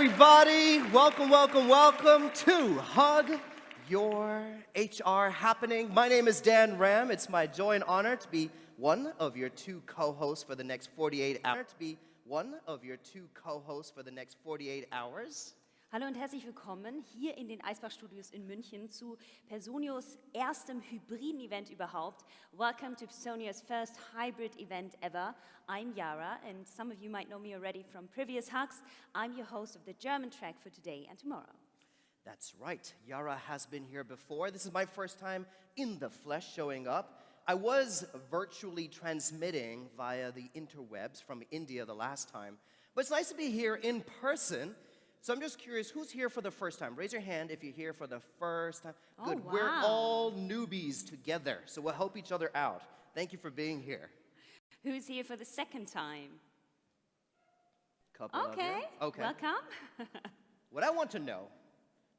everybody. Welcome, welcome, welcome to Hug Your HR Happening. My name is Dan Ram. It's my joy and honor to be one of your two co-hosts for the next 48 hours. Hallo und herzlich willkommen hier in den Eisbach-Studios in München zu Personios erstem hybriden Event überhaupt. Welcome to Personios first hybrid event ever. I'm Yara, and some of you might know me already from previous Hugs. I'm your host of the German track for today and tomorrow. That's right. Yara has been here before. This is my first time in the flesh showing up. I was virtually transmitting via the interwebs from India the last time, but it's nice to be here in person. So I'm just curious, who's here for the first time? Raise your hand if you're here for the first time. Good. Oh, wow. We're all newbies together, so we'll help each other out. Thank you for being here. Who's here for the second time? Couple of you. Okay. Welcome. What I want to know,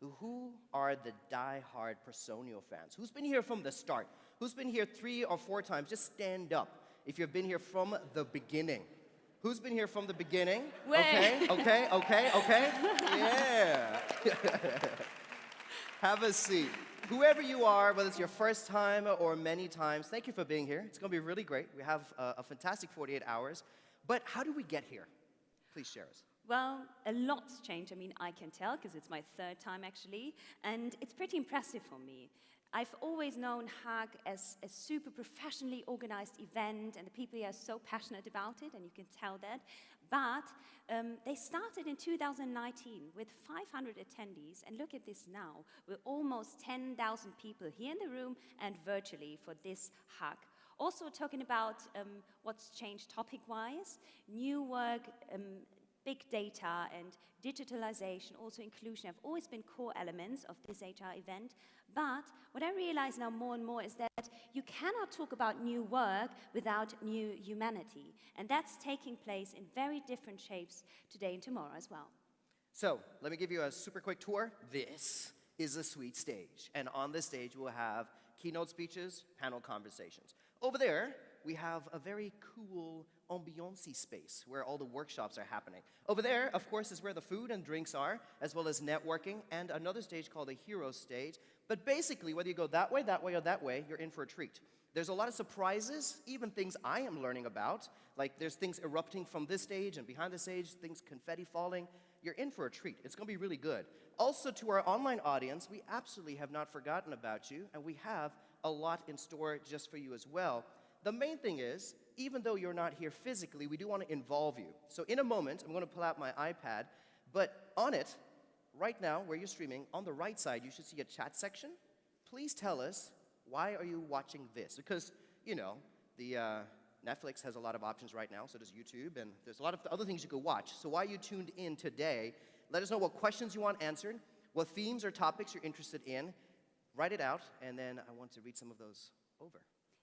who are the die-hard Personio fans? Who's been here from the start? Who's been here 3 or 4 times? Just stand up if you've been here from the beginning. Who's been here from the beginning? Way. Okay. Yeah. Have a seat. Whoever you are, whether it's your first time or many times, thank you for being here. It's going to be really great. We have a fantastic 48 hours. But how do we get here? Please share us. Well, a lot's changed. I mean, I can tell because it's my third time actually, and it's pretty impressive for me. I've always known H.U.G as a super professionally organized event, and the people here are so passionate about it, and you can tell that. But they started in 2019 with 500 attendees, and look at this now. We're almost 10,000 people here in the room and virtually for this H.U.G. Also talking about what's changed topic-wise, new work, big data and digitalization, also inclusion have always been core elements of this HR event. But what I realize now more and more is that you cannot talk about new work without new humanity. And that's taking place in very different shapes today and tomorrow as well. So, let me give you a super quick tour. This is a sweet stage. And on this stage, we'll have keynote speeches, panel conversations. Over there, we have a very cool ambiance space where all the workshops are happening. Over there, of course, is where the food and drinks are, as well as networking, and another stage called the Hero Stage. But basically, whether you go that way, or that way, you're in for a treat. There's a lot of surprises, even things I am learning about. Like there's things erupting from this stage and behind the stage, things confetti falling. You're in for a treat. It's going to be really good. Also, to our online audience, we absolutely have not forgotten about you, and we have a lot in store just for you as well. The main thing is, even though you're not here physically, we do want to involve you. So in a moment, I'm going to pull out my iPad, but on it, right now, where you're streaming, on the right side, you should see a chat section. Please tell us, why are you watching this? Because, you know, the Netflix has a lot of options right now, so does YouTube, and there's a lot of other things you could watch. So why you tuned in today, let us know what questions you want answered, what themes or topics you're interested in. Write it out, and then I want to read some of those over.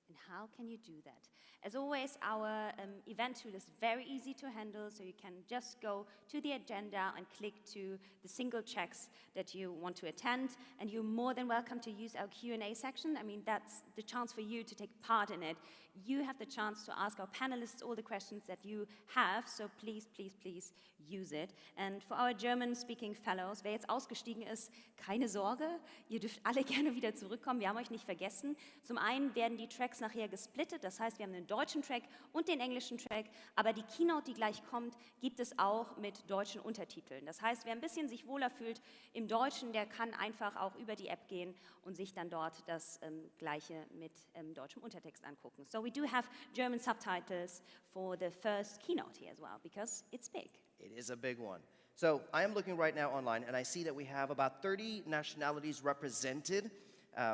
And how can you do that? As always, our event tool is very easy to handle, so you can just go to the agenda and click to the single checks that you want to attend, and you're more than welcome to use our Q&A section. I mean, that's the chance for you to take part in it. You have the chance to ask our panelists all the questions that you have, so please, please, please use it. And for our German-speaking fellows, wer jetzt ausgestiegen ist, keine Sorge, ihr dürft alle gerne wieder zurückkommen, wir haben euch nicht vergessen. Zum einen werden die Tracks nachher gesplittet, das heißt, wir haben den deutschen Track und den englischen Track, aber die Keynote, die gleich kommt, gibt es auch mit deutschen Untertiteln. Das heißt, wer ein bisschen sich wohler fühlt im Deutschen, der kann einfach auch über die App gehen und sich dann dort das Gleiche mit deutschem Untertext angucken. So we do have German subtitles for the first keynote here as well, because it's big. It is a big one. So I am looking right now online, and I see that we have about 30 nationalities represented,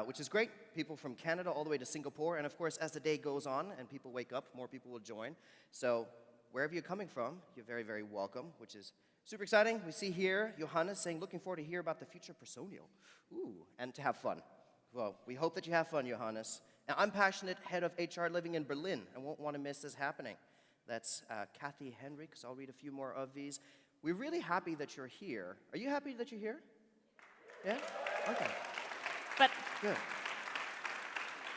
which is great. People from Canada all the way to Singapore. And of course, as the day goes on and people wake up, more people will join. So wherever you're coming from, you're very, very welcome, which is super exciting. We see here Johannes saying, looking forward to hear about the future Personio. Ooh, and to have fun. Well, we hope that you have fun, Johannes. Now, I'm passionate head of HR living in Berlin. I won't want to miss this happening. That's Kathy Henrik, so I'll read a few more of these. We're really happy that you're here. Are you happy that you're here? Yeah? Okay.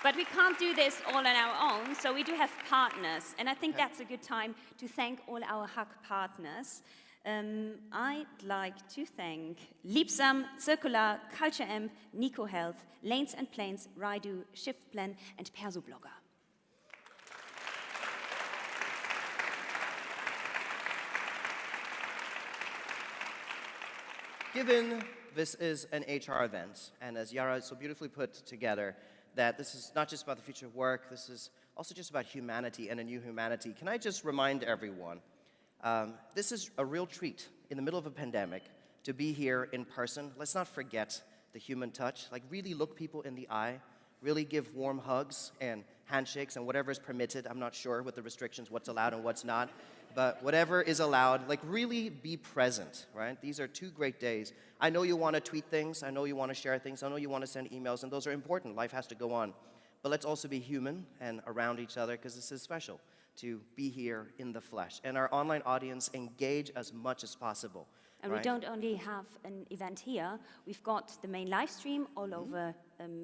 But we can't do this all on our own, so we do have partners. And I think that's a good time to thank all our H.U.G partners. I'd like to thank Liebsam, Circular, Culture Amp, Nico Health, Lanes and Planes, Raidu, Shift Plan, and Persoblogger. Given this is an HR event, and as Yara so beautifully put together, that this is not just about the future of work, this is also just about humanity and a new humanity. Can I just remind everyone, this is a real treat in the middle of a pandemic to be here in person. Let's not forget the human touch. Like, really look people in the eye, really give warm hugs and handshakes and whatever is permitted. I'm not sure with the restrictions what's allowed and what's not. But whatever is allowed, like, really be present, right? These are 2 great days. I know you want to tweet things. I know you want to share things. I know you want to send emails, and those are important. Life has to go on. But let's also be human and around each other, because this is special to be here in the flesh. And our online audience, engage as much as possible. And right? we don't only have an event here, we've got the main live stream all over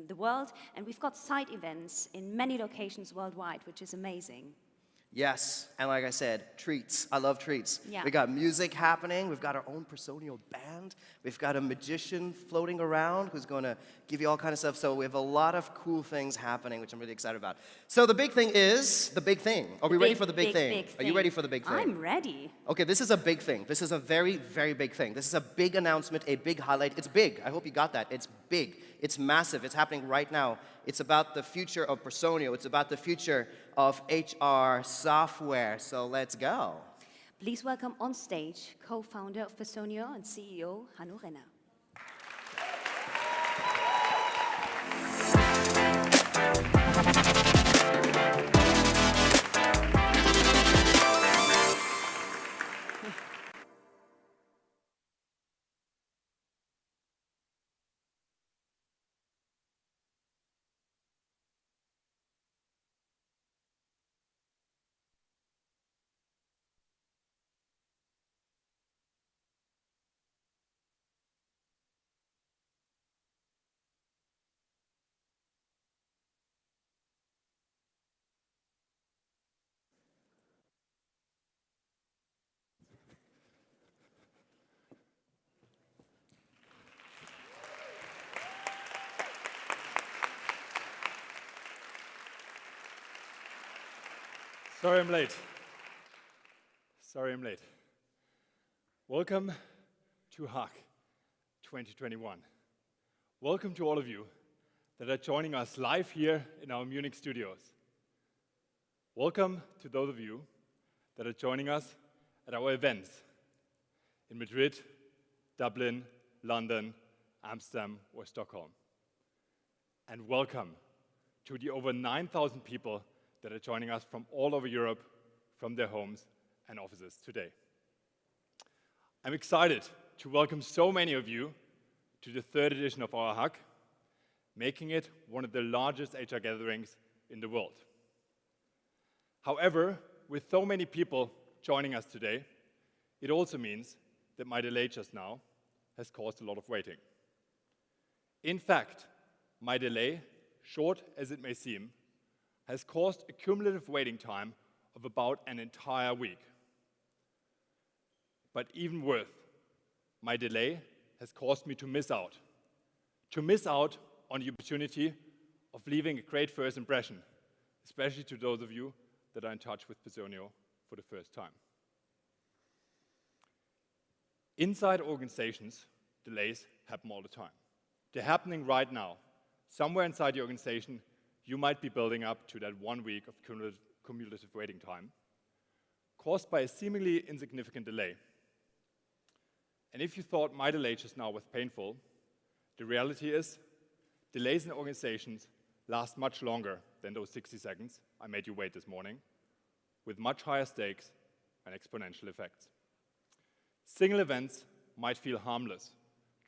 the world, and we've got side events in many locations worldwide, which is amazing. Yes, and like I said, treats. I love treats. Yeah. We got music happening. We've got our own Personio band. We've got a magician floating around who's going to give you all kind of stuff. So we have a lot of cool things happening, which I'm really excited about. So the big thing is the big thing. Are we ready for the big thing? Are you ready for the big thing? I'm ready. Okay, this is a big thing. This is a very, very big thing. This is a big announcement, a big highlight. It's big. I hope you got that. It's big. It's massive. It's happening right now. It's about the future of Personio. It's about the future of HR software. So let's go. Please welcome on stage co-founder of Personio and CEO Hanno Renner. Sorry I'm late. Sorry I'm late. Welcome to H.U.G 2021. Welcome to all of you that are joining us live here in our Munich studios. Welcome to those of you that are joining us at our events in Madrid, Dublin, London, Amsterdam, or Stockholm. And welcome to the over 9,000 people that are joining us from all over Europe, from their homes and offices today. I'm excited to welcome so many of you to the 3rd edition of our H.U.G, making it one of the largest HR gatherings in the world. However, with so many people joining us today, it also means that my delay just now has caused a lot of waiting. In fact, my delay, short as it may seem, has caused a cumulative waiting time of about an entire week. But even worse, my delay has caused me to miss out on the opportunity of leaving a great first impression, especially to those of you that are in touch with Personio for the first time. Inside organizations, delays happen all the time. They're happening right now. Somewhere inside the organization, you might be building up to that 1 week of cumulative waiting time, caused by a seemingly insignificant delay. And if you thought my delay just now was painful, the reality is delays in organizations last much longer than those 60 seconds I made you wait this morning, with much higher stakes and exponential effects. Single events might feel harmless,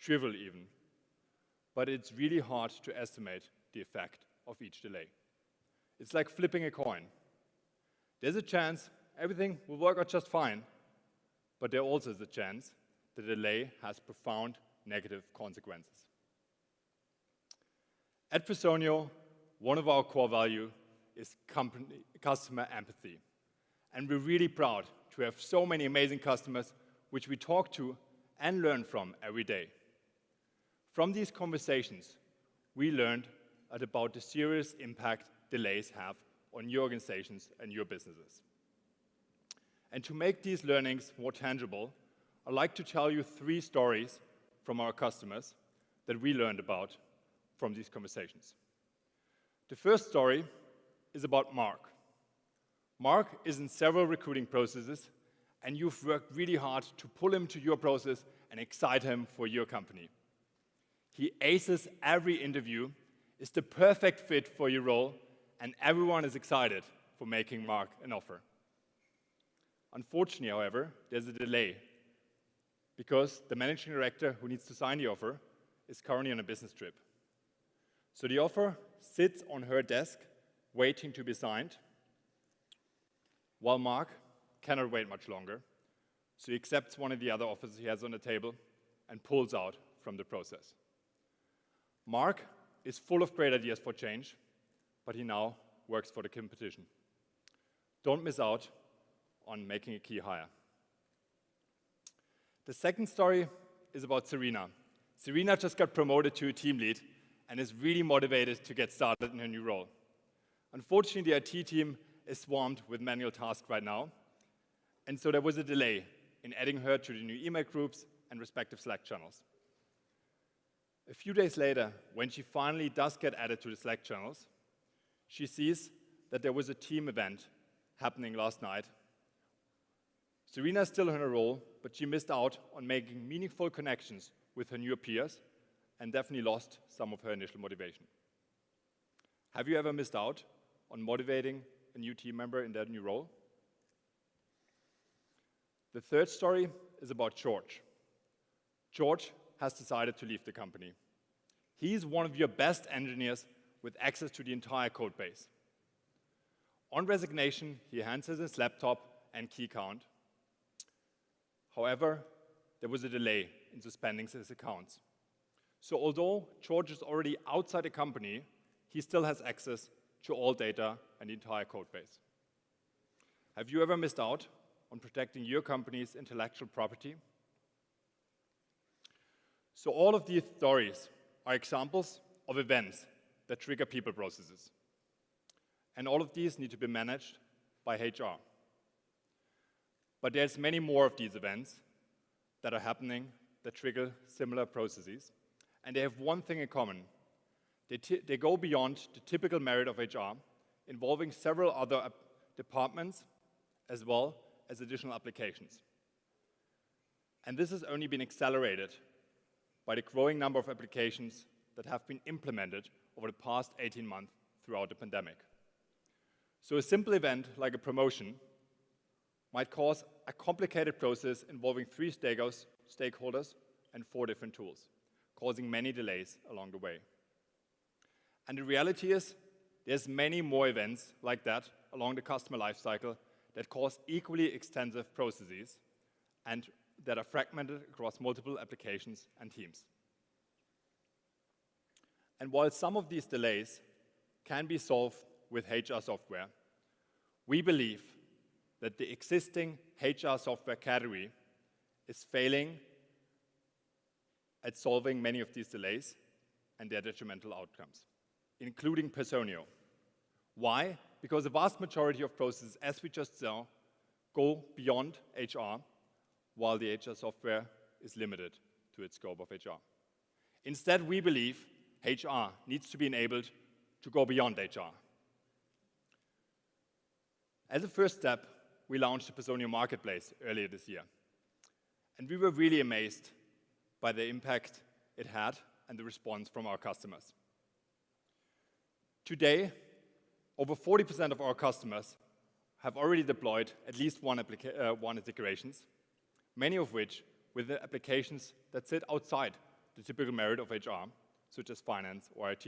trivial even, but it's really hard to estimate the effect of each delay. It's like flipping a coin. There's a chance everything will work out just fine, but there also is a chance the delay has profound negative consequences. At Personio, one of our core values is customer empathy. And we're really proud to have so many amazing customers which we talk to and learn from every day. From these conversations, we learned about the serious impact delays have on your organizations and your businesses. And to make these learnings more tangible, I'd like to tell you 3 stories from our customers that we learned about from these conversations. The first story is about Mark. Mark is in several recruiting processes, and you've worked really hard to pull him to your process and excite him for your company. He aces every interview, is the perfect fit for your role, and everyone is excited for making Mark an offer. Unfortunately, however, there's a delay because the managing director who needs to sign the offer is currently on a business trip. So the offer sits on her desk, waiting to be signed, while Mark cannot wait much longer. So he accepts one of the other offers he has on the table and pulls out from the process. Mark is full of great ideas for change, but he now works for the competition. Don't miss out on making a key hire. The second story is about Serena. Serena just got promoted to a team lead and is really motivated to get started in her new role. Unfortunately, the IT team is swamped with manual tasks right now, and so there was a delay in adding her to the new email groups and respective Slack channels. A few days later, when she finally does get added to the Slack channels, she sees that there was a team event happening last night. Serena is still in her role, but she missed out on making meaningful connections with her new peers and definitely lost some of her initial motivation. Have you ever missed out on motivating a new team member in their new role? The third story is about George. George has decided to leave the company. He is one of your best engineers with access to the entire code base. On resignation, he hands us his laptop and key count. However, there was a delay in suspending his accounts. So although George is already outside the company, he still has access to all data and the entire code base. Have you ever missed out on protecting your company's intellectual property? So all of these stories are examples of events that trigger people processes. And all of these need to be managed by HR. But there's many more of these events that are happening that trigger similar processes. And they have one thing in common. They go beyond the typical merit of HR, involving several other departments as well as additional applications. And this has only been accelerated by the growing number of applications that have been implemented over the past 18 months throughout the pandemic. So a simple event like a promotion might cause a complicated process involving 3 stakeholders and 4 different tools, causing many delays along the way. And the reality is, there's many more events like that along the customer lifecycle that cause equally extensive processes and that are fragmented across multiple applications and teams. And while some of these delays can be solved with HR software, we believe that the existing HR software category is failing at solving many of these delays and their detrimental outcomes, including Personio. Why? Because the vast majority of processes, as we just saw, go beyond HR, while the HR software is limited to its scope of HR. Instead, we believe HR needs to be enabled to go beyond HR. As a first step, we launched the Personio Marketplace earlier this year. And we were really amazed by the impact it had and the response from our customers. Today, over 40% of our customers have already deployed at least one integrations, many of which with the applications that sit outside the typical merit of HR, such as finance or IT.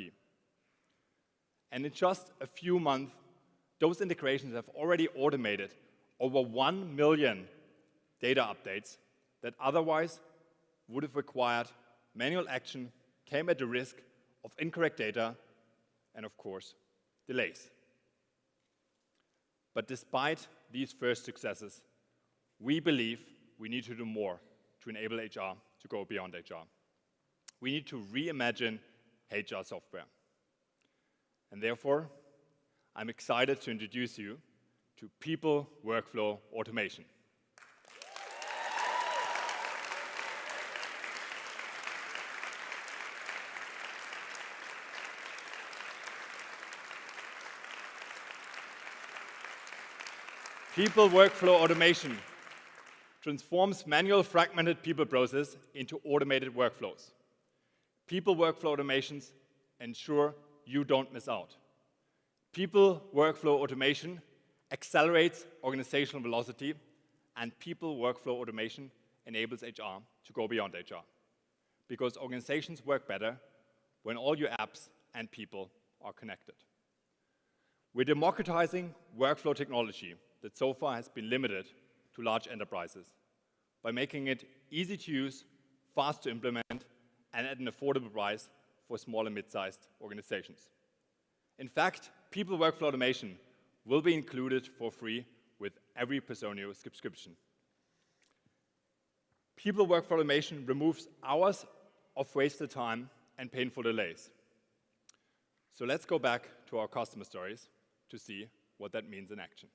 And in just a few months, those integrations have already automated over 1 million data updates that otherwise would have required manual action, came at the risk of incorrect data, and of course, delays. But despite these first successes, we believe we need to do more to enable HR to go beyond HR. We need to reimagine HR software. And therefore, I'm excited to introduce you to People Workflow Automation. People Workflow Automation transforms manual fragmented people process into automated workflows. People Workflow Automations ensure you don't miss out. People Workflow Automation accelerates organizational velocity, and People Workflow Automation enables HR to go beyond HR. Because organizations work better when all your apps and people are connected. We're democratizing workflow technology that so far has been limited to large enterprises by making it easy to use, fast to implement, and at an affordable price for small and mid-sized organizations. In fact, People Workflow Automation will be included for free with every Personio subscription. People Workflow Automation removes hours of wasted time and painful delays. So let's go back to our customer stories to see what that means in action.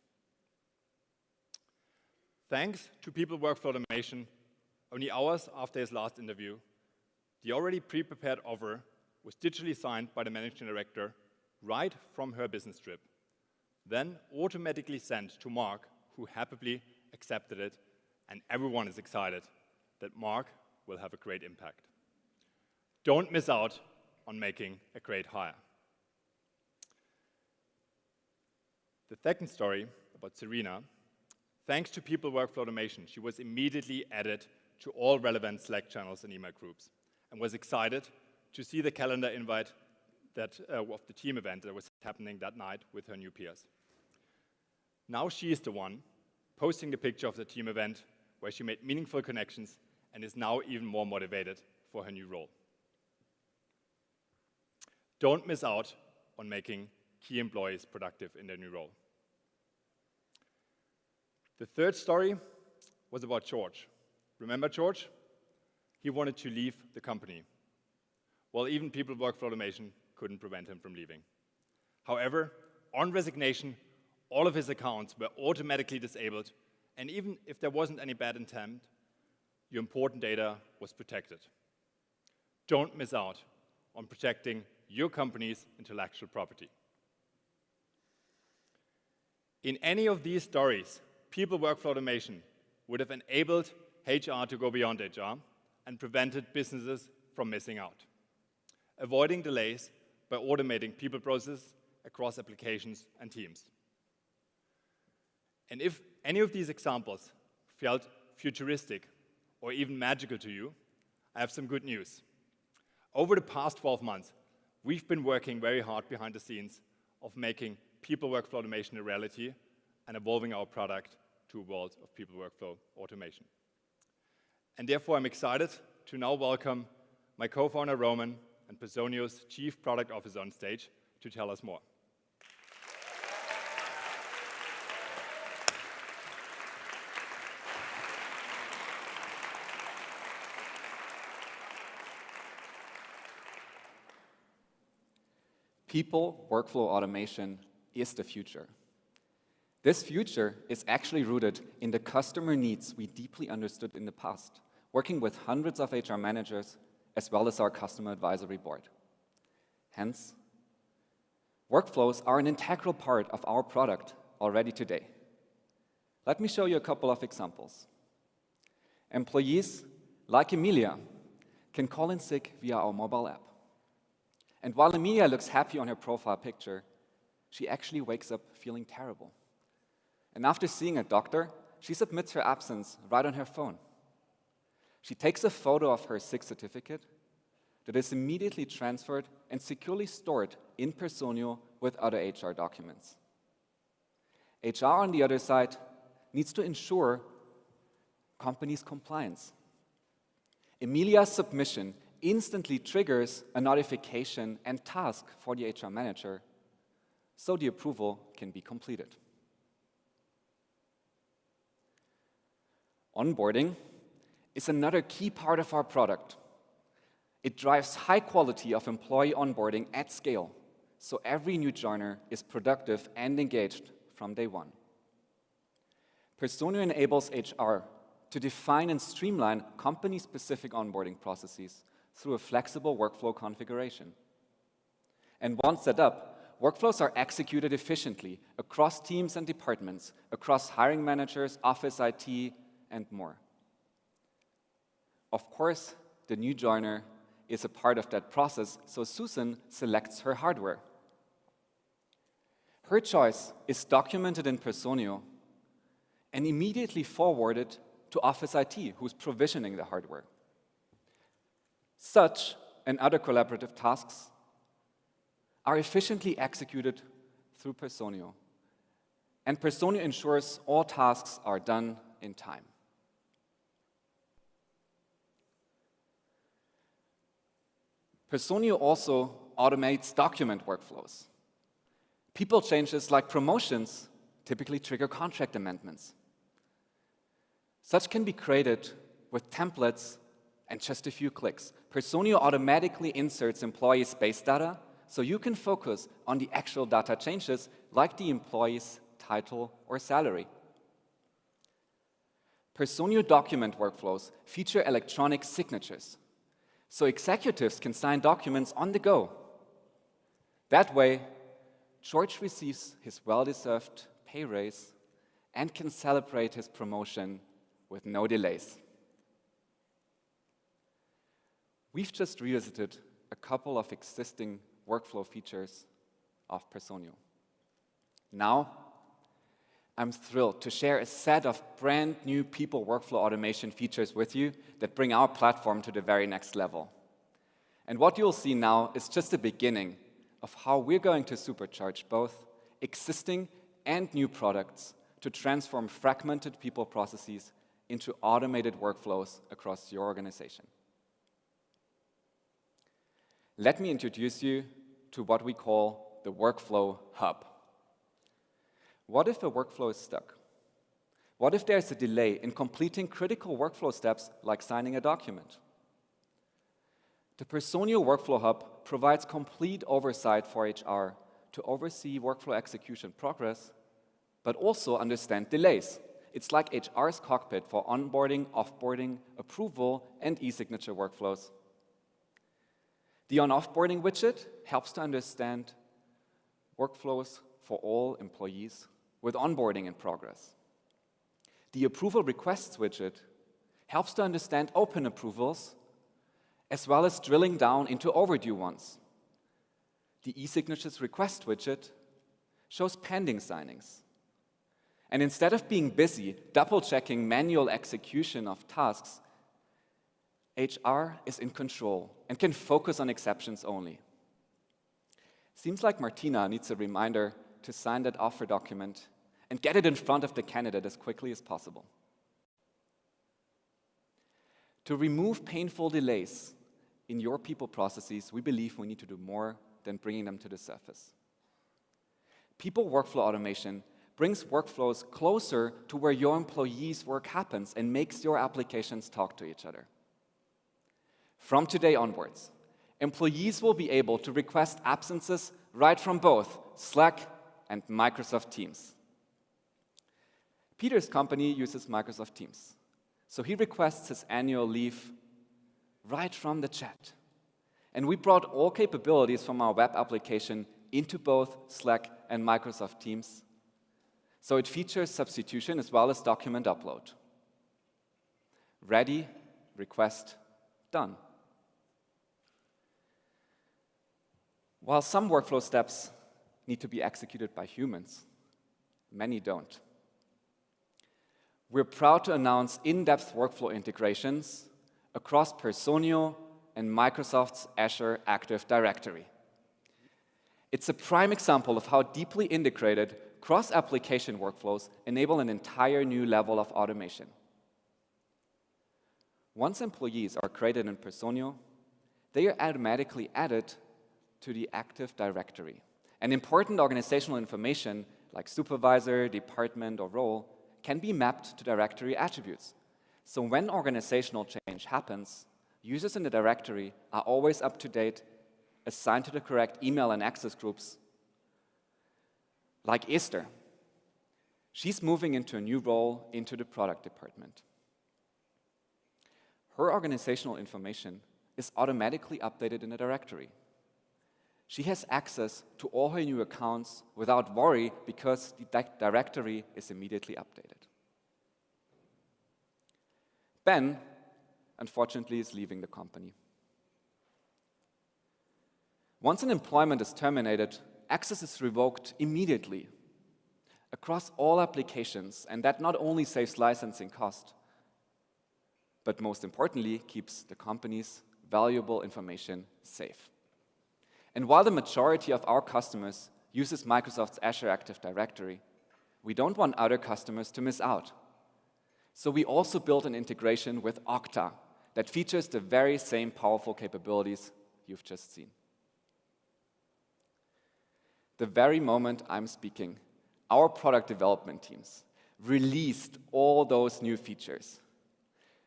Thanks to People Workflow Automation, only hours after his last interview, the already pre-prepared offer was digitally signed by the managing director right from her business trip, then automatically sent to Mark, who happily accepted it, and everyone is excited that Mark will have a great impact. Don't miss out on making a great hire. The second story about Serena. Thanks to People Workflow Automation, she was immediately added to all relevant Slack channels and email groups and was excited to see the calendar invite of the team event that was happening that night with her new peers. Now she is the one posting the picture of the team event where she made meaningful connections and is now even more motivated for her new role. Don't miss out on making key employees productive in their new role. The third story was about George. Remember George? He wanted to leave the company. Well, even People Workflow Automation couldn't prevent him from leaving. However, on resignation, all of his accounts were automatically disabled, and even if there wasn't any bad intent, your important data was protected. Don't miss out on protecting your company's intellectual property. In any of these stories, People Workflow Automation would have enabled HR to go beyond HR and prevented businesses from missing out, avoiding delays by automating people processes across applications and teams. And if any of these examples felt futuristic or even magical to you, I have some good news. Over the past 12 months, we've been working very hard behind the scenes of making People Workflow Automation a reality and evolving our product to a world of People Workflow Automation. And therefore, I'm excited to now welcome my co-founder, Roman, and Personio's Chief Product Officer on stage to tell us more. People Workflow Automation is the future. This future is actually rooted in the customer needs we deeply understood in the past, working with hundreds of HR managers as well as our customer advisory board. Hence, workflows are an integral part of our product already today. Let me show you a couple of examples. Employees like Emilia can call in sick via our mobile app. And while Emilia looks happy on her profile picture, she actually wakes up feeling terrible. And after seeing a doctor, she submits her absence right on her phone. She takes a photo of her sick certificate that is immediately transferred and securely stored in Personio with other HR documents. HR, on the other side, needs to ensure company's compliance. Emilia's submission instantly triggers a notification and task for the HR manager, so the approval can be completed. Onboarding is another key part of our product. It drives high quality of employee onboarding at scale, so every new joiner is productive and engaged from day one. Personio enables HR to define and streamline company-specific onboarding processes through a flexible workflow configuration. And once set up, workflows are executed efficiently across teams and departments, across hiring managers, office IT, and more. Of course, the new joiner is a part of that process, so Susan selects her hardware. Her choice is documented in Personio and immediately forwarded to Office IT, who's provisioning the hardware. Such and other collaborative tasks are efficiently executed through Personio, and Personio ensures all tasks are done in time. Personio also automates document workflows. People changes like promotions typically trigger contract amendments. Such can be created with templates and just a few clicks. Personio automatically inserts employee space data, so you can focus on the actual data changes like the employee's title or salary. Personio document workflows feature electronic signatures, so executives can sign documents on the go. That way, George receives his well-deserved pay raise and can celebrate his promotion with no delays. We've just revisited a couple of existing workflow features of Personio. Now, I'm thrilled to share a set of brand new people workflow automation features with you that bring our platform to the very next level. And what you'll see now is just the beginning of how we're going to supercharge both existing and new products to transform fragmented people processes into automated workflows across your organization. Let me introduce you to what we call the Workflow Hub. What if a workflow is stuck? What if there's a delay in completing critical workflow steps like signing a document? The Personio Workflow Hub provides complete oversight for HR to oversee workflow execution progress, but also understand delays. It's like HR's cockpit for onboarding, offboarding, approval, and e-signature workflows. The on-offboarding widget helps to understand workflows for all employees with onboarding in progress. The approval requests widget helps to understand open approvals as well as drilling down into overdue ones. The e-signatures request widget shows pending signings. And instead of being busy double-checking manual execution of tasks, HR is in control and can focus on exceptions only. Seems like Martina needs a reminder to sign that offer document and get it in front of the candidate as quickly as possible. To remove painful delays in your people processes, we believe we need to do more than bringing them to the surface. People workflow automation brings workflows closer to where your employees' work happens and makes your applications talk to each other. From today onwards, employees will be able to request absences right from both Slack and Microsoft Teams. Peter's company uses Microsoft Teams, so he requests his annual leave right from the chat. And we brought all capabilities from our web application into both Slack and Microsoft Teams, so it features substitution as well as document upload. Ready, request, done. While some workflow steps need to be executed by humans, many don't. We're proud to announce in-depth workflow integrations across Personio and Microsoft's Azure Active Directory. It's a prime example of how deeply integrated cross-application workflows enable an entire new level of automation. Once employees are created in Personio, they are automatically added to the Active Directory. And important organizational information like supervisor, department, or role can be mapped to directory attributes. So when organizational change happens, users in the directory are always up to date, assigned to the correct email and access groups. Like Esther. She's moving into a new role into the product department. Her organizational information is automatically updated in the directory. She has access to all her new accounts without worry because the directory is immediately updated. Ben, unfortunately, is leaving the company. Once an employment is terminated, access is revoked immediately across all applications, and that not only saves licensing cost, but most importantly, keeps the company's valuable information safe. And while the majority of our customers uses Microsoft's Azure Active Directory, we don't want other customers to miss out. So we also built an integration with Okta that features the very same powerful capabilities you've just seen. The very moment I'm speaking, our product development teams released all those new features.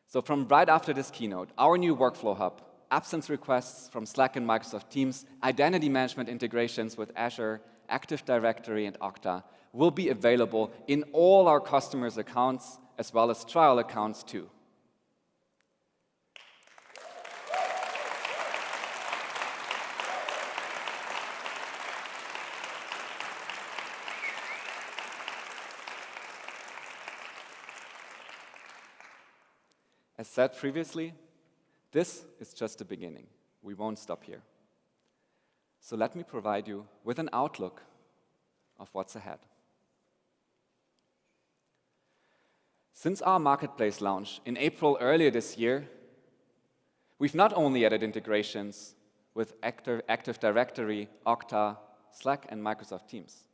So from right after this keynote, our new workflow hub, absence requests from Slack and Microsoft Teams, identity management integrations with Azure, Active Directory, and Okta will be available in all our customers' accounts, as well as trial accounts too. As said previously, this is just the beginning. We won't stop here. So let me provide you with an outlook of what's ahead. Since our marketplace launch in April earlier this year, we've not only added integrations with Active Directory, Okta, Slack, and Microsoft Teams.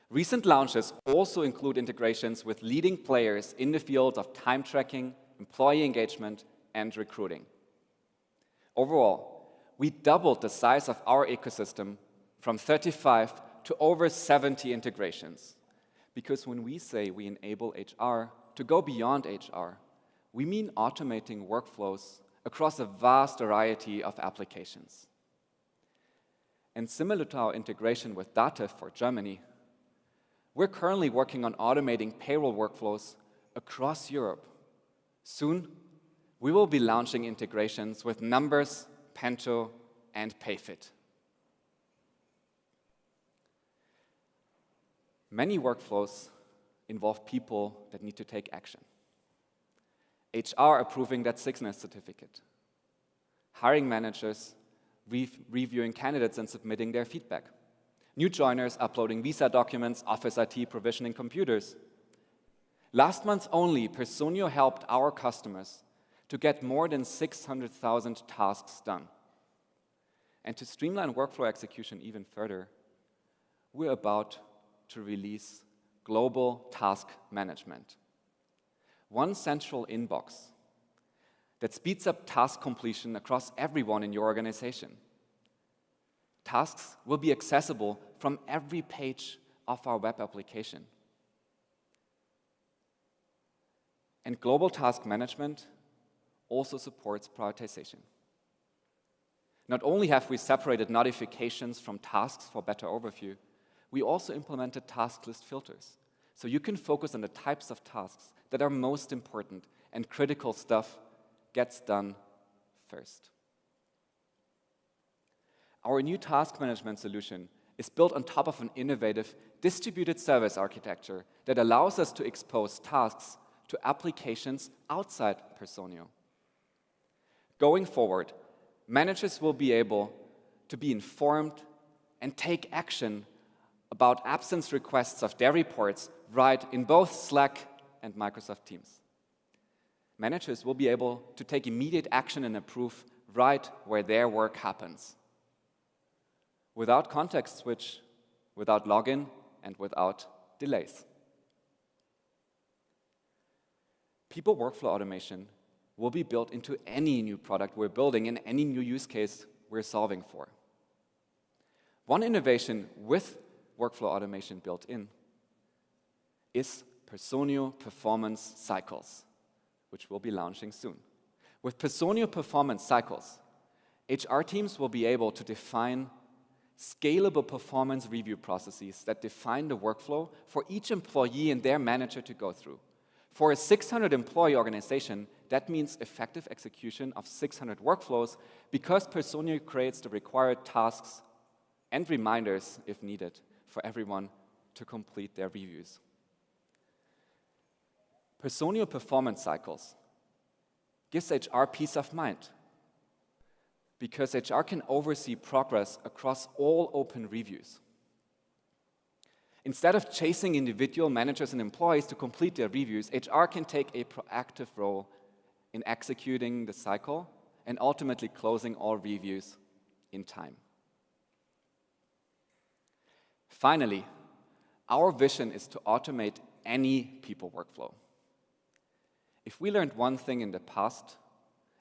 Recent launches also include integrations with leading players in the fields of time tracking, employee engagement, and recruiting. Overall, we doubled the size of our ecosystem from 35 to over 70 integrations. Because when we say we enable HR to go beyond HR, we mean automating workflows across a vast variety of applications. And similar to our integration with Dativ for Germany, we're currently working on automating payroll workflows across Europe. Soon, we will be launching integrations with Numbers, Pento, and Payfit. Many workflows involve people that need to take action. HR approving that sickness certificate. Hiring managers reviewing candidates and submitting their feedback. New joiners uploading visa documents, Office IT provisioning computers. Last month only, Personio helped our customers to get more than 600,000 tasks done. And to streamline workflow execution even further, we're about to release global task management. One central inbox that speeds up task completion across everyone in your organization. Tasks will be accessible from every page of our web application. And global task management also supports prioritization. Not only have we separated notifications from tasks for better overview, we also implemented task list filters. So you can focus on the types of tasks that are most important and critical stuff gets done first. Our new task management solution is built on top of an innovative distributed service architecture that allows us to expose tasks to applications outside Personio. Going forward, managers will be able to be informed and take action about absence requests of their reports right in both Slack and Microsoft Teams. Managers will be able to take immediate action and approve right where their work happens, without context switch, without login, and without delays. People workflow automation will be built into any new product we're building and any new use case we're solving for. One innovation with workflow automation built in is Personio performance cycles, which we'll be launching soon. With Personio performance cycles, HR teams will be able to define scalable performance review processes that define the workflow for each employee and their manager to go through. For a 600-employee organization, that means effective execution of 600 workflows because Personio creates the required tasks and reminders, if needed, for everyone to complete their reviews. Personio performance cycles gives HR peace of mind because HR can oversee progress across all open reviews. Instead of chasing individual managers and employees to complete their reviews, HR can take a proactive role in executing the cycle and ultimately closing all reviews in time. Finally, our vision is to automate any people workflow. If we learned one thing in the past,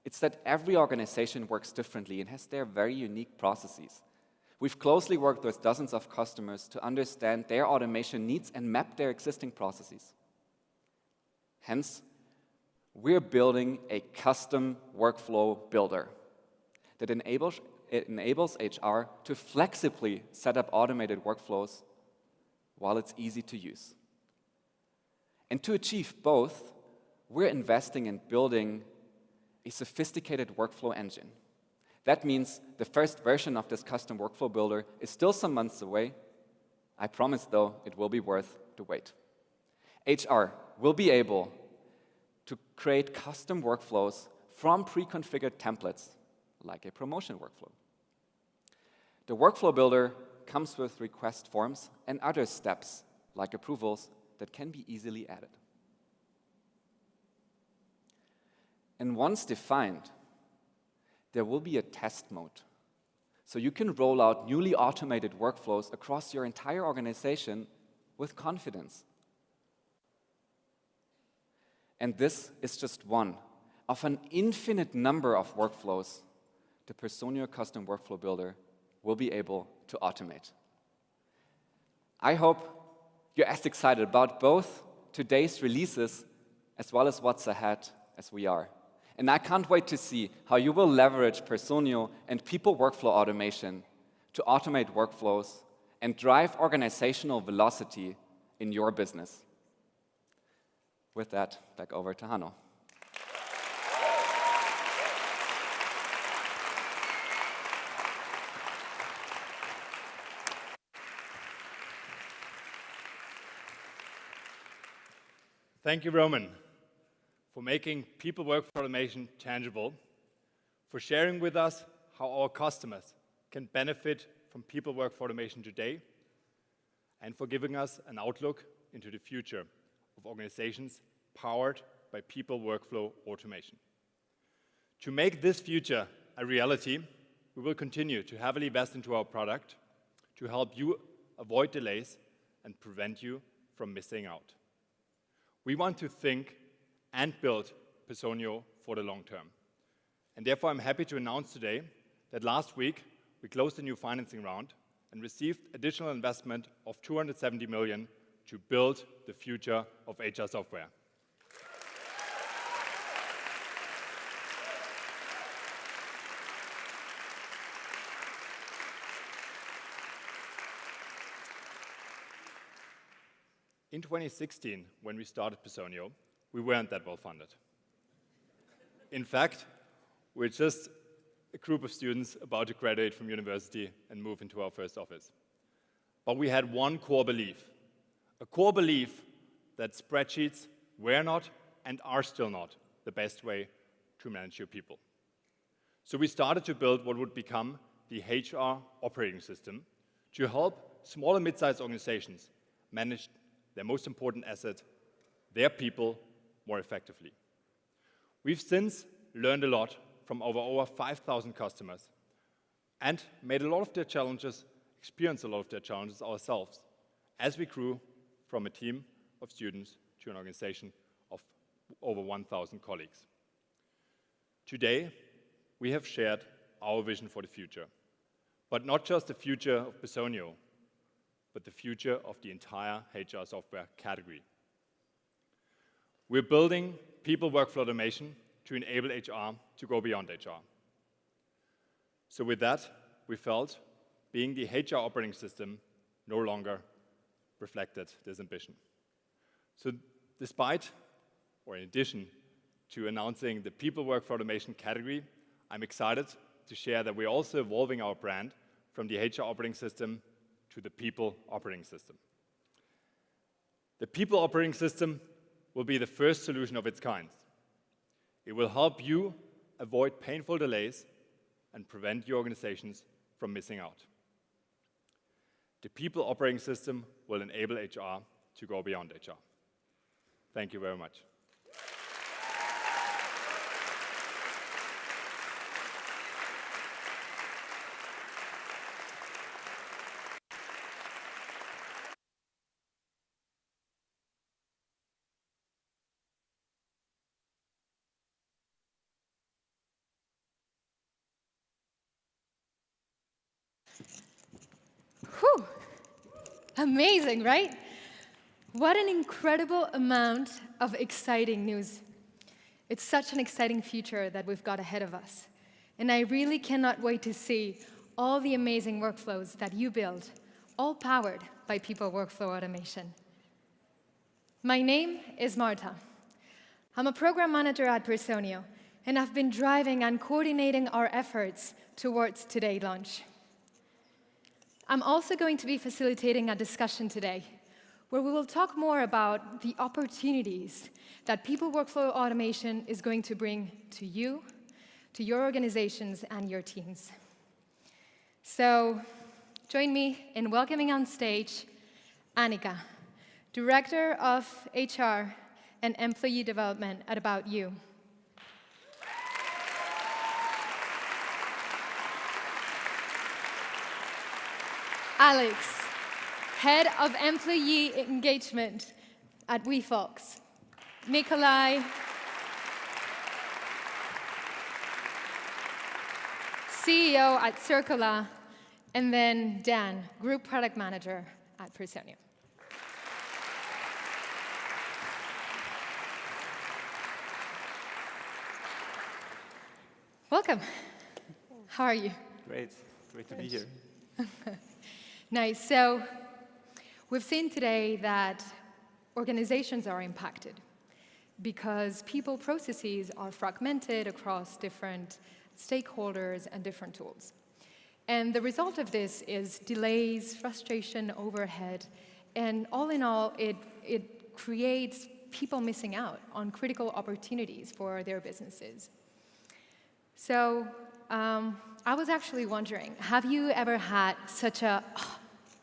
it's that every organization works differently and has their very unique processes. We've closely worked with dozens of customers to understand their automation needs and map their existing processes. Hence, we're building a custom workflow builder that enables HR to flexibly set up automated workflows while it's easy to use. And to achieve both, we're investing in building a sophisticated workflow engine. That means the first version of this custom workflow builder is still some months away. I promise, though, it will be worth the wait. HR will be able to create custom workflows from pre-configured templates, like a promotion workflow. The workflow builder comes with request forms and other steps, like approvals, that can be easily added. And once defined, there will be a test mode. So you can roll out newly automated workflows across your entire organization with confidence. And this is just one of an infinite number of workflows the Personio Custom Workflow Builder will be able to automate. I hope you're as excited about both today's releases as well as what's ahead as we are. And I can't wait to see how you will leverage Personio and people workflow automation to automate workflows and drive organizational velocity in your business. With that, back over to Hanno. Thank you, Roman, for making people workflow automation tangible, for sharing with us how our customers can benefit from people workflow automation today, and for giving us an outlook into the future of organizations powered by people workflow automation. To make this future a reality, we will continue to heavily invest into our product to help you avoid delays and prevent you from missing out. We want to think and build Personio for the long term. And therefore, I'm happy to announce today that last week we closed a new financing round and received additional investment of 270 million to build the future of HR software. In 2016, when we started Personio, we weren't that well funded. In fact, we're just a group of students about to graduate from university and move into our first office. But we had one core belief, a core belief that spreadsheets were not and are still not the best way to manage your people. So we started to build what would become the HR operating system to help small and mid-sized organizations manage their most important asset, their people, more effectively. We've since learned a lot from over 5,000 customers and made a lot of their challenges, experienced a lot of their challenges ourselves as we grew from a team of students to an organization of over 1,000 colleagues. Today, we have shared our vision for the future, but not just the future of Personio, but the future of the entire HR software category. We're building people workflow automation to enable HR to go beyond HR. So with that, we felt being the HR operating system no longer reflected this ambition. So despite, or in addition to announcing the people workflow automation category, I'm excited to share that we're also evolving our brand from the HR operating system to the people operating system. The people operating system will be the first solution of its kind. It will help you avoid painful delays and prevent your organizations from missing out. The people operating system will enable HR to go beyond HR. Thank you very much. Whew. Amazing, right? What an incredible amount of exciting news. It's such an exciting future that we've got ahead of us. And I really cannot wait to see all the amazing workflows that you build, all powered by people workflow automation. My name is Marta. I'm a program manager at Personio, and I've been driving and coordinating our efforts towards today's launch. I'm also going to be facilitating a discussion today where we will talk more about the opportunities that people workflow automation is going to bring to you, to your organizations, and your teams. So join me in welcoming on stage Annika, Director of HR and Employee Development at About You. Alex, Head of Employee Engagement at WeFolks. Nikolai, CEO at Circula, and then Dan, Group Product Manager at Personio. Welcome. How are you? Great to be here. Nice. So we've seen today that organizations are impacted because people processes are fragmented across different stakeholders and different tools. And the result of this is delays, frustration, overhead, and all in all, it creates people missing out on critical opportunities for their businesses. So I was actually wondering, have you ever had such a, oh,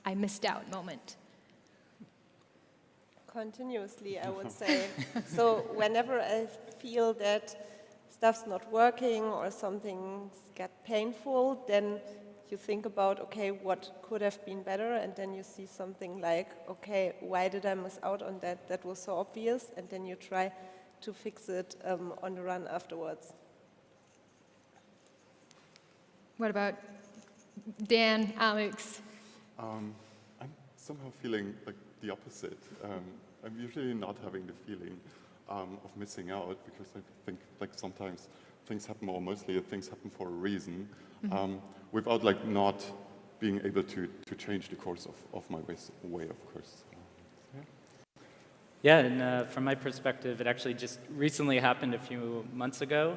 I missed out moment? Continuously, I would say. So whenever I feel that stuff's not working or something gets painful, then you think about, okay, what could have been better? And then you see something like, okay, why did I miss out on that? That was so obvious. And then you try to fix it on the run afterwards. What about Dan, Alex? I'm somehow feeling like the opposite. I'm usually not having the feeling of missing out because I think like sometimes things happen, or mostly things happen for a reason, without like not being able to change the course of my way, of course. Yeah, and from my perspective, it actually just recently happened a few months ago.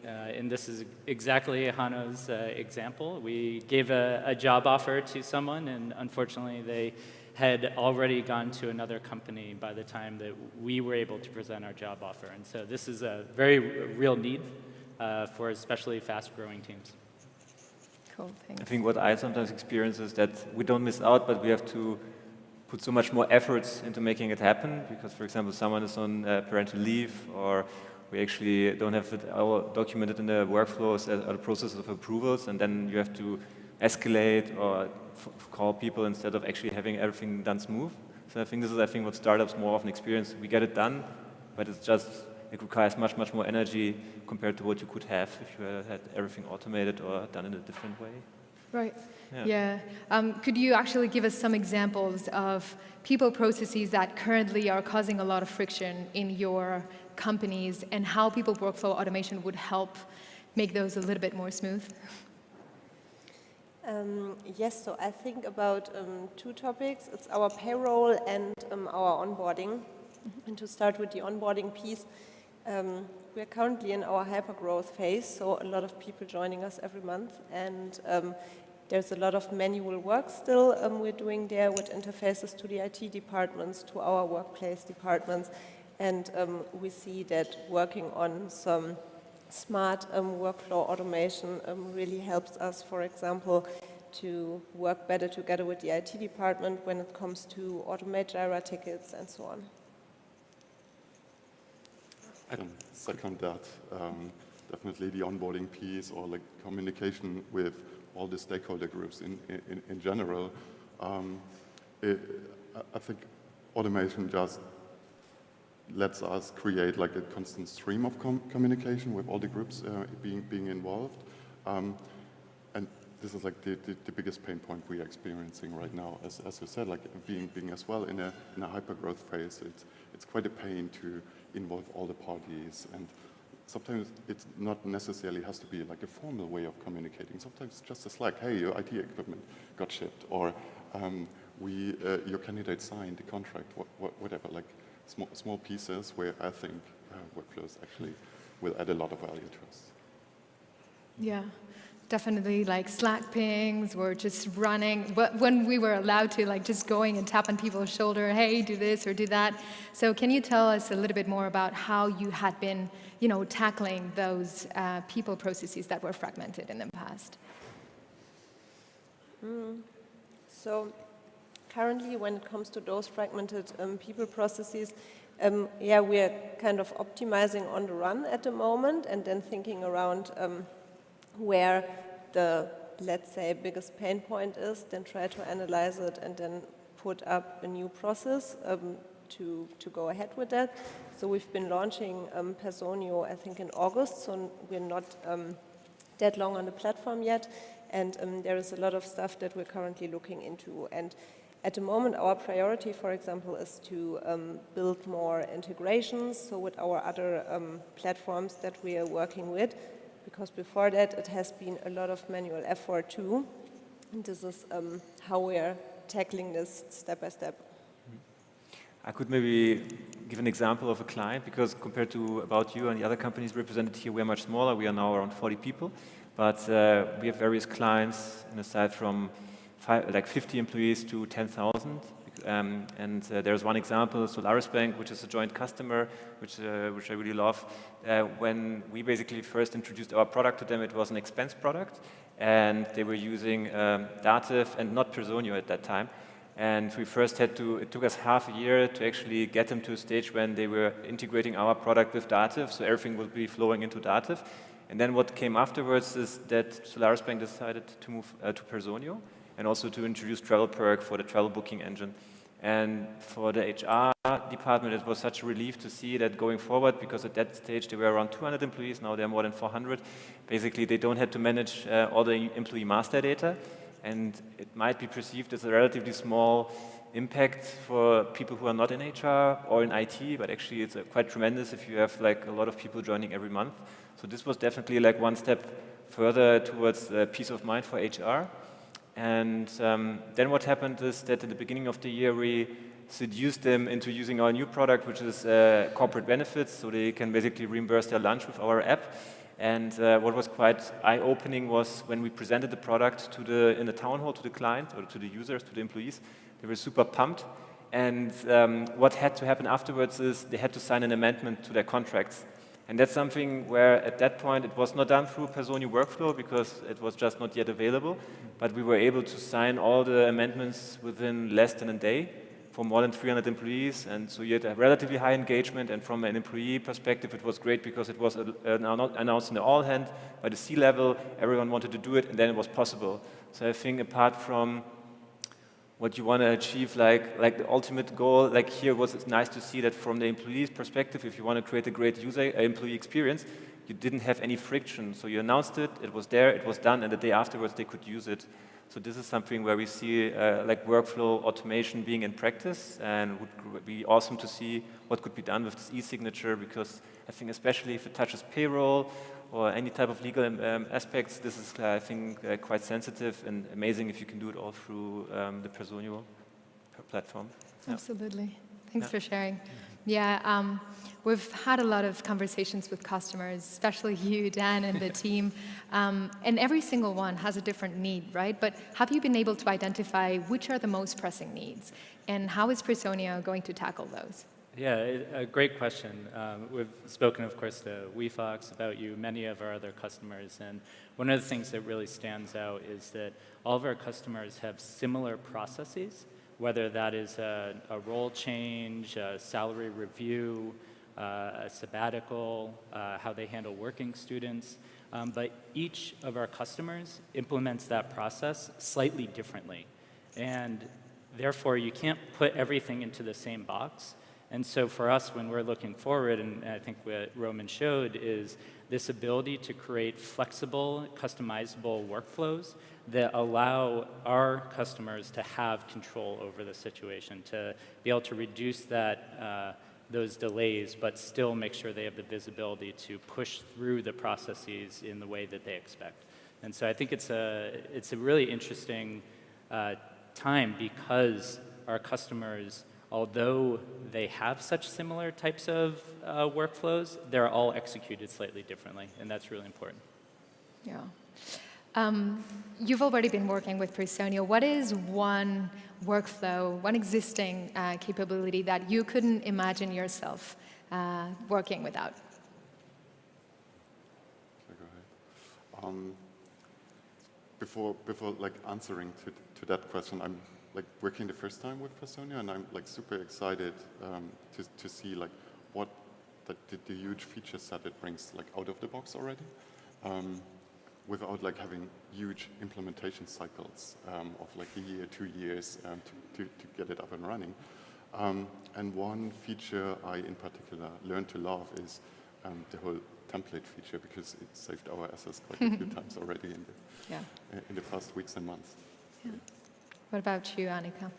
And this is exactly Hanno's example. We gave a job offer to someone, and unfortunately, they had already gone to another company by the time that we were able to present our job offer. And so this is a very real need for especially fast-growing teams. Cool, thanks. I think what I sometimes experience is that we don't miss out, but we have to put so much more efforts into making it happen because, for example, someone is on parental leave, or we actually don't have it all documented in the workflows or the process of approvals, and then you have to escalate or call people instead of actually having everything done smooth. So I think this is, what startups more often experience. We get it done, but it requires much, much more energy compared to what you could have if you had everything automated or done in a different way. Right. Yeah. Yeah. Could you actually give us some examples of people processes that currently are causing a lot of friction in your companies and how people workflow automation would help make those a little bit more smooth? Yes, so I think about two topics. It's our payroll and our onboarding. And to start with the onboarding piece, we are currently in our hypergrowth phase, so a lot of people joining us every month. And there's a lot of manual work still we're doing there with interfaces to the IT departments, to our workplace departments. And we see that working on some smart workflow automation really helps us, for example, to work better together with the IT department when it comes to automate Jira tickets and so on. I can second that. Definitely the onboarding piece or like communication with all the stakeholder groups in general. I think automation just lets us create like a constant stream of communication with all the groups being involved. And this is like the biggest pain point we are experiencing right now. As you said, like being as well in a hyper-growth phase, it's quite a pain to involve all the parties. And sometimes it not necessarily has to be like a formal way of communicating. Sometimes it's just a Slack, hey, your IT equipment got shipped, or your candidate signed the contract, whatever, like small pieces where I think workflows actually will add a lot of value to us. Yeah, definitely like Slack pings or just running, when we were allowed to like just going and tap on people's shoulder, hey, do this or do that. So can you tell us a little bit more about how you had been, tackling those people processes that were fragmented in the past? So currently, when it comes to those fragmented people processes, we are kind of optimizing on the run at the moment and then thinking around where the, let's say, biggest pain point is, then try to analyze it and then put up a new process to go ahead with that. So we've been launching Personio, I think, in August, so we're not that long on the platform yet. And there is a lot of stuff that we're currently looking into. And at the moment, our priority, for example, is to build more integrations, so with our other platforms that we are working with, because before that, it has been a lot of manual effort too. And this is how we are tackling this step by step. I could maybe give an example of a client, because compared to About You and the other companies represented here, we are much smaller. We are now around 40 people. But we have various clients, and aside from 50 employees to 10,000. And there's one example, Solaris Bank, which is a joint customer, which I really love. When we basically first introduced our product to them, it was an expense product. And they were using Dativ and not Personio at that time. And we first it took us half a year to actually get them to a stage when they were integrating our product with Dativ, so everything would be flowing into Dativ. And then what came afterwards is that Solaris Bank decided to move to Personio and also to introduce TravelPerk for the travel booking engine. And for the HR department, it was such a relief to see that going forward, because at that stage they were around 200 employees, now they're more than 400. Basically, they don't have to manage all the employee master data. And it might be perceived as a relatively small impact for people who are not in HR or in IT, but actually it's quite tremendous if you have like a lot of people joining every month. So this was definitely like one step further towards peace of mind for HR. And then what happened is that at the beginning of the year, we seduced them into using our new product, which is corporate benefits, so they can basically reimburse their lunch with our app. And what was quite eye-opening was when we presented the product in the town hall to the client or to the users, to the employees, they were super pumped. And what had to happen afterwards is they had to sign an amendment to their contracts. And that's something where at that point it was not done through Personio workflow because it was just not yet available, but we were able to sign all the amendments within less than a day for more than 300 employees, and so you had a relatively high engagement, and from an employee perspective it was great because it was announced in the all-hand by the C-level, everyone wanted to do it, and then it was possible. So I think apart from what you want to achieve, like the ultimate goal, like here it's nice to see that from the employee's perspective, if you want to create a great employee experience, you didn't have any friction. So you announced it, it was there, it was done, and the day afterwards they could use it. So this is something where we see like workflow automation being in practice, and would be awesome to see what could be done with this e-signature, because I think especially if it touches payroll or any type of legal aspects, this is, I think, quite sensitive and amazing if you can do it all through the Personio platform. Yeah. Absolutely. Thanks for sharing. Yeah, we've had a lot of conversations with customers, especially you, Dan, and the team, and every single one has a different need, right? But have you been able to identify which are the most pressing needs, and how is Personio going to tackle those? Yeah, a great question. We've spoken, of course, to WeFox, About You, many of our other customers, and one of the things that really stands out is that all of our customers have similar processes, whether that is a role change, a salary review, a sabbatical, how they handle working students. But each of our customers implements that process slightly differently. And therefore, you can't put everything into the same box. And so for us, when we're looking forward, and I think what Roman showed, is this ability to create flexible, customizable workflows that allow our customers to have control over the situation, to be able to reduce that, those delays, but still make sure they have the visibility to push through the processes in the way that they expect. And so I think it's a really interesting time, because our customers, although they have such similar types of workflows, they're all executed slightly differently, and that's really important. Yeah. You've already been working with Personio. What is one workflow, one existing capability that you couldn't imagine yourself working without? Go ahead. Before like answering to that question, I'm like working the first time with Personio, and I'm like super excited to see like what the huge feature set it brings like out of the box already, without like having huge implementation cycles of like a year, 2 years to get it up and running. And one feature I in particular learned to love is the whole template feature, because it saved our asses quite a few times already in the past weeks and months. Yeah. What about you, Annika?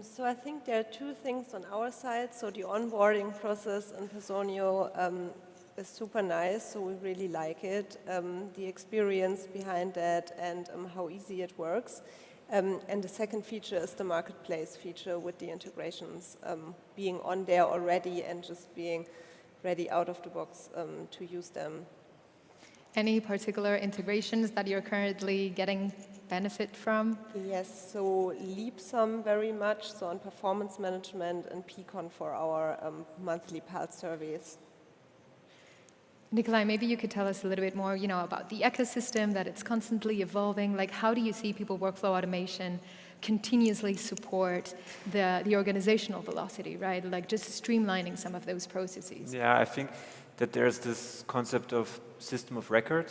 So I think there are two things on our side. So the onboarding process in Personio is super nice, so we really like it. The experience behind that, and how easy it works. And the second feature is the marketplace feature, with the integrations being on there already and just being ready out of the box to use them. Any particular integrations that you're currently getting benefit from? Yes, so Leapsum very much, so on performance management, and Peakon for our monthly pulse surveys. Nikolai, maybe you could tell us a little bit more, about the ecosystem, that it's constantly evolving. Like, how do you see people workflow automation continuously support the organizational velocity, right? Like just streamlining some of those processes. Yeah, I think that there's this concept of system of record,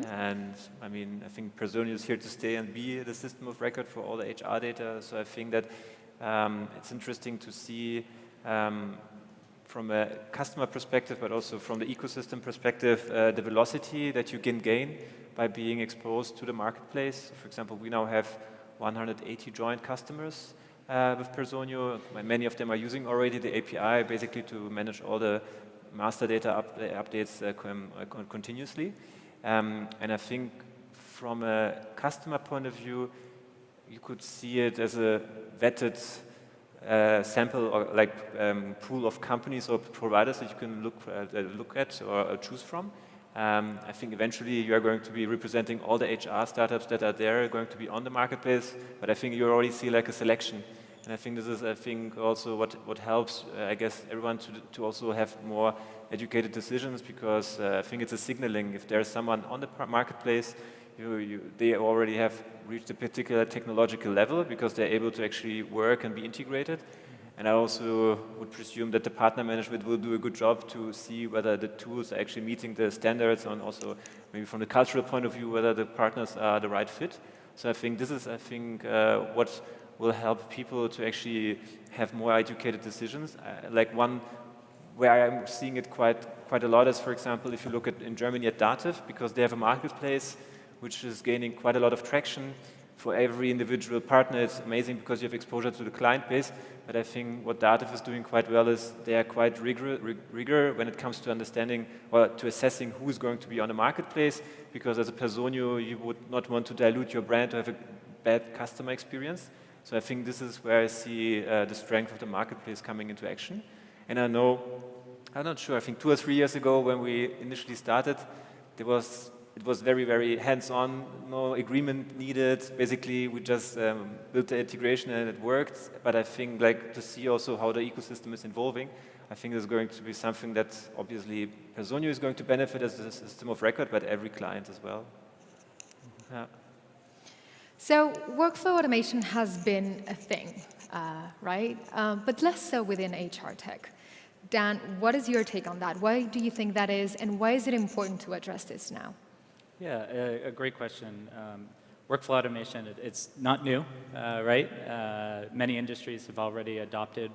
and I mean, I think Personio is here to stay and be the system of record for all the HR data. So I think that it's interesting to see from a customer perspective, but also from the ecosystem perspective, the velocity that you can gain by being exposed to the marketplace. For example, we now have 180 joint customers with Personio. Many of them are using already the API basically to manage all the master data updates continuously. And I think from a customer point of view, you could see it as a vetted sample or like pool of companies or providers that you can look at or choose from. I think eventually you are going to be representing all the HR startups that are there, going to be on the marketplace, but I think you already see like a selection. And I think this is, also what helps, I guess, everyone to also have more educated decisions, because I think it's a signaling. If there's someone on the marketplace, they already have reached a particular technological level because they're able to actually work and be integrated. And I also would presume that the partner management will do a good job to see whether the tools are actually meeting the standards, and also maybe from the cultural point of view, whether the partners are the right fit. So I think this is, what will help people to actually have more educated decisions. Like one where I'm seeing it quite quite a lot is, for example, if you look at in Germany at Dativ, because they have a marketplace which is gaining quite a lot of traction. For every individual partner, it's amazing because you have exposure to the client base. But I think what Dativ is doing quite well is they are quite rigor when it comes to understanding or to assessing who is going to be on the marketplace. Because as a Personio, you would not want to dilute your brand to have a bad customer experience. So I think this is where I see the strength of the marketplace coming into action. And I'm not sure, I think 2 or 3 years ago when we initially started, it was very, very hands-on, no agreement needed. Basically, we just built the integration and it worked. But I think like to see also how the ecosystem is evolving, I think there's going to be something that obviously Personio is going to benefit as a system of record, but every client as well. Yeah. So workflow automation has been a thing, right? But less so within HR tech. Dan, what is your take on that? Why do you think that is, and why is it important to address this now? Yeah, a great question. Workflow automation, it's not new, right? Many industries have already adopted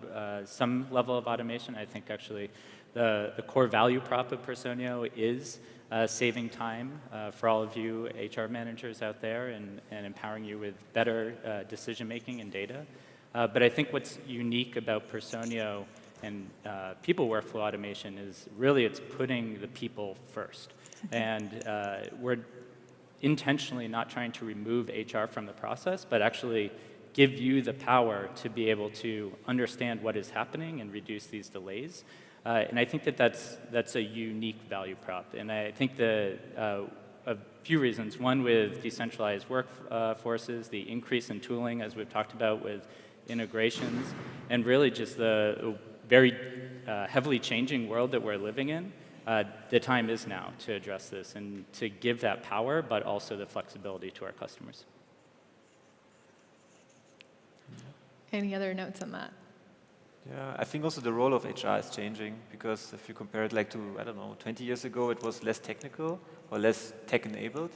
some level of automation. I think actually the core value prop of Personio is saving time for all of you HR managers out there and empowering you with better decision-making and data. But I think what's unique about Personio and people workflow automation is really it's putting the people first. And we're intentionally not trying to remove HR from the process, but actually give you the power to be able to understand what is happening and reduce these delays. And I think that's a unique value prop. And I think a few reasons. One, with decentralized workforces, the increase in tooling, as we've talked about with integrations, and really just the very heavily changing world that we're living in. The time is now to address this and to give that power, but also the flexibility to our customers. Any other notes on that? Yeah, I think also the role of HR is changing because if you compare it like to, I don't know, 20 years ago, it was less technical or less tech-enabled.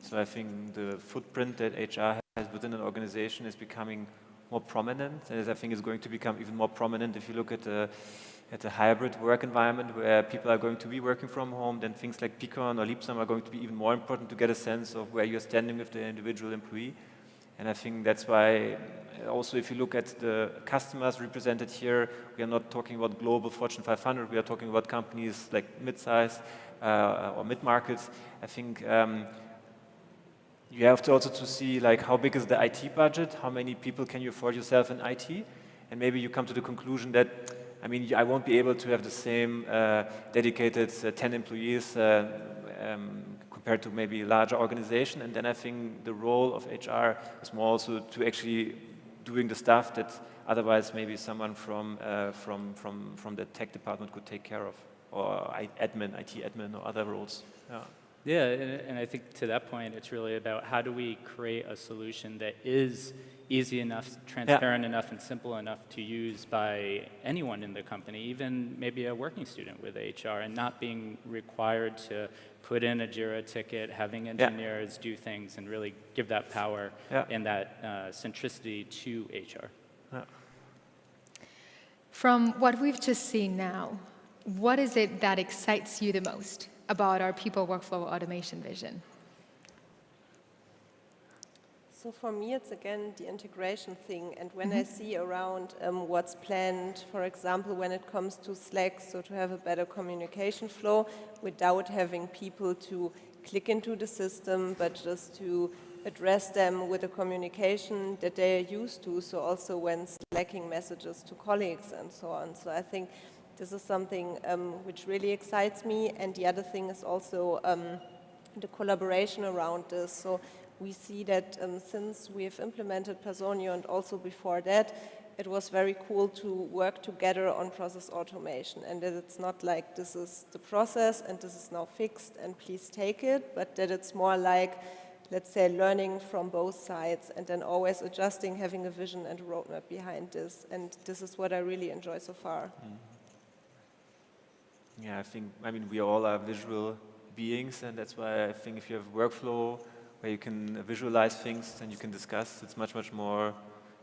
So I think the footprint that HR has within an organization is becoming more prominent, and I think it's going to become even more prominent if you look at the hybrid work environment where people are going to be working from home. Then things like Peakon or Leapsum are going to be even more important to get a sense of where you're standing with the individual employee. And I think that's why also if you look at the customers represented here, we are not talking about global Fortune 500, we are talking about companies like mid-size or mid-markets. I think you have to also to see like how big is the IT budget, how many people can you afford yourself in IT, and maybe you come to the conclusion that, I mean, I won't be able to have the same dedicated 10 employees compared to maybe a larger organization, and then I think the role of HR is more also to actually doing the stuff that otherwise maybe someone from the tech department could take care of, or IT admin or other roles. Yeah. Yeah, and I think to that point, it's really about how do we create a solution that is easy enough, transparent enough, and simple enough to use by anyone in the company, even maybe a working student with HR, and not being required to put in a JIRA ticket, having engineers do things, and really give that power and that centricity to HR. Yeah. From what we've just seen now, what is it that excites you the most about our people workflow automation vision? So for me, it's again the integration thing. And when I see around what's planned, for example, when it comes to Slack, so to have a better communication flow without having people to click into the system, but just to address them with a communication that they are used to. So also when slacking messages to colleagues and so on. So I think this is something which really excites me. And the other thing is also the collaboration around this. So we see that since we've implemented Personio and also before that, it was very cool to work together on process automation. And that it's not like this is the process and this is now fixed and please take it, but that it's more like, let's say, learning from both sides and then always adjusting, having a vision and a roadmap behind this. And this is what I really enjoy so far. Yeah, I mean, we all are visual beings, and that's why I think if you have workflow where you can visualize things and you can discuss, it's much, much more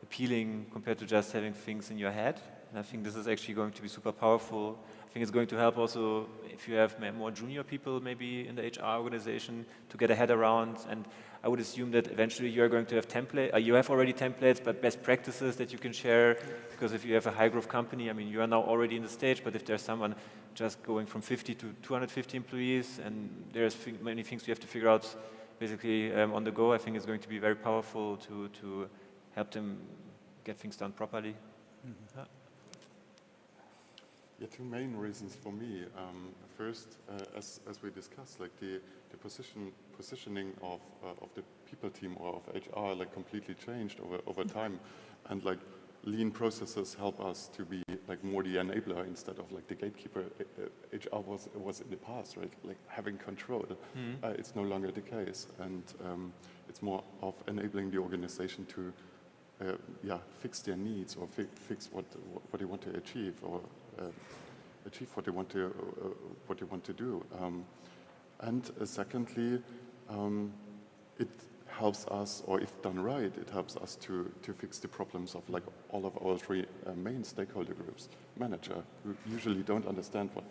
appealing compared to just having things in your head. And I think this is actually going to be super powerful. I think it's going to help also if you have more junior people maybe in the HR organization to get a head around. And I would assume that eventually you are going to have you have already templates, but best practices that you can share. Because if you have a high growth company, I mean, you are now already in the stage, but if there's someone just going from 50 to 250 employees, and there's many things you have to figure out basically on the go, I think it's going to be very powerful to help them get things done properly. Yeah, two main reasons for me. First, as we discussed, like the positioning of the people team or of HR like completely changed over time, and like lean processes help us to be like more the enabler instead of like the gatekeeper. HR was in the past, right? Like having control. It's no longer the case, and it's more of enabling the organization to fix their needs or fix what they want to achieve or achieve what they want to do. And secondly, it helps us, or if done right, it helps us to fix the problems of like all of our three main stakeholder groups. Manager, who usually don't understand what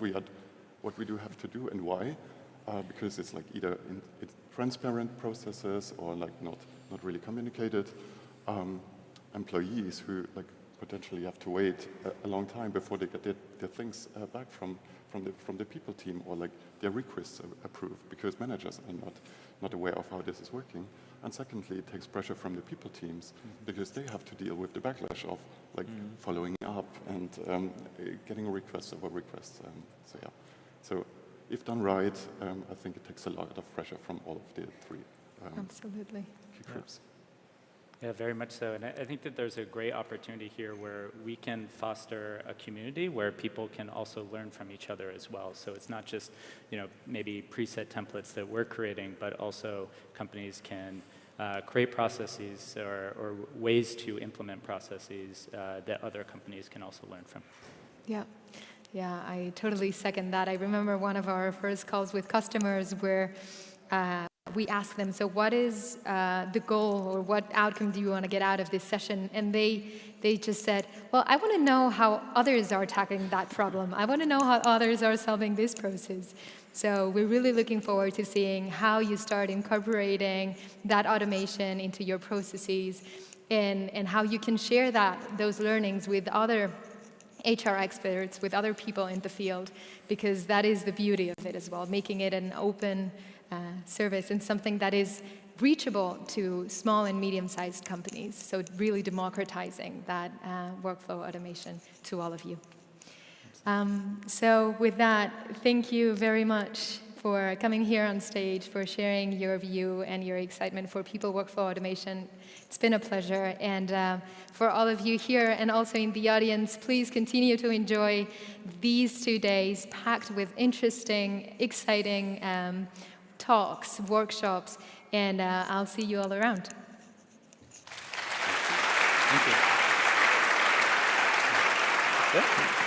we do have to do and why, because it's like either it's transparent processes or like not really communicated. Employees who like potentially have to wait a long time before they get their things back from the people team, or like their requests approved, because managers are not aware of how this is working. And secondly, it takes pressure from the people teams, because they have to deal with the backlash of like following up and getting requests over requests. So if done right, I think it takes a lot of pressure from all of the three Absolutely. key groups. Yeah, very much so. And I think that there's a great opportunity here where we can foster a community where people can also learn from each other as well. So it's not just, maybe preset templates that we're creating, but also companies can create processes or ways to implement processes that other companies can also learn from. Yeah. Yeah, I totally second that. I remember one of our first calls with customers where we asked them, so what is the goal, or what outcome do you want to get out of this session? And they just said, well, I want to know how others are tackling that problem. I want to know how others are solving this process. So we're really looking forward to seeing how you start incorporating that automation into your processes, and how you can share those learnings with other HR experts, with other people in the field, because that is the beauty of it as well, making it an open service and something that is reachable to small and medium-sized companies. So really democratizing that workflow automation to all of you. So with that, thank you very much for coming here on stage, for sharing your view and your excitement for people workflow automation. It's been a pleasure. And for all of you here and also in the audience, please continue to enjoy these 2 days packed with interesting, exciting talks, workshops, and I'll see you all around. Thank you.